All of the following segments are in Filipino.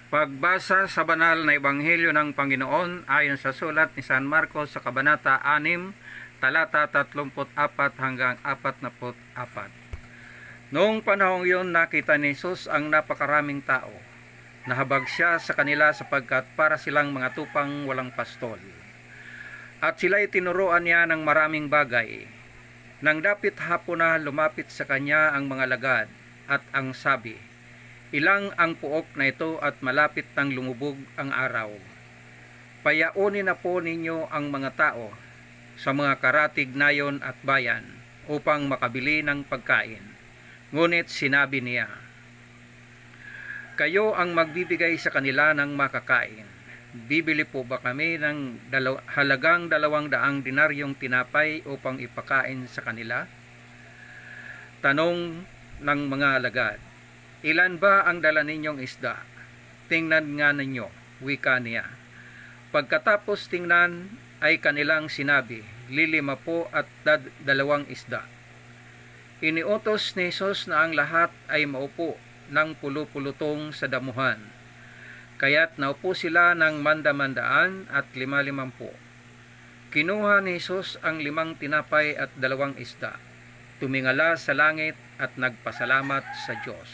Pagbasa sa banal na ebanghelyo ng Panginoon ayon sa sulat ni San Marcos sa kabanata 6, talata 34 hanggang 44. Noong panahong iyon nakita ni Jesus ang napakaraming tao. Nahabag siya sa kanila sapagkat para silang mga tupang walang pastol. At sila'y tinuruan niya ng maraming bagay. Nang dapit hapon na lumapit sa kanya ang mga lagad at ang sabi, "Ilang ang puok na ito at malapit nang lumubog ang araw. Payaunin na po ninyo ang mga tao sa mga karatig nayon at bayan upang makabili ng pagkain." Ngunit sinabi niya, "Kayo ang magbibigay sa kanila ng makakain. Bibili po ba kami ng halagang 200 dinaryong tinapay upang ipakain sa kanila?" Tanong ng mga alagad, "Ilan ba ang dala ninyong isda? Tingnan nga ninyo," wika niya. Pagkatapos tingnan ay kanilang sinabi, 5 po at 2 isda. Iniutos ni Jesus na ang lahat ay maupo ng pulupulutong sa damuhan. Kaya't naupo sila ng manda-mandaan at 50. Kinuha ni Jesus ang 5 tinapay at 2 isda. Tumingala sa langit at nagpasalamat sa Diyos.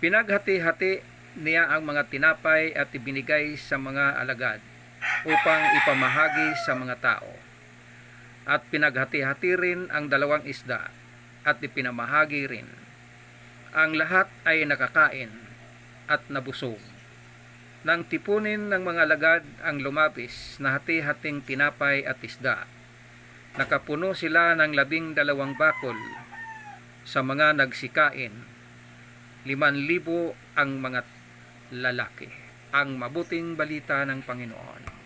Pinaghati-hati niya ang mga tinapay at ibinigay sa mga alagad upang ipamahagi sa mga tao. At pinaghati-hati rin ang 2 isda at ipinamahagi rin. Ang lahat ay nakakain at nabusog. Nang tipunin ng mga alagad ang lumabis na hati-hating tinapay at isda, nakapuno sila ng 12 bakol. Sa mga nagsikain, 5,000 ang mga lalaki. Ang mabuting balita ng Panginoon.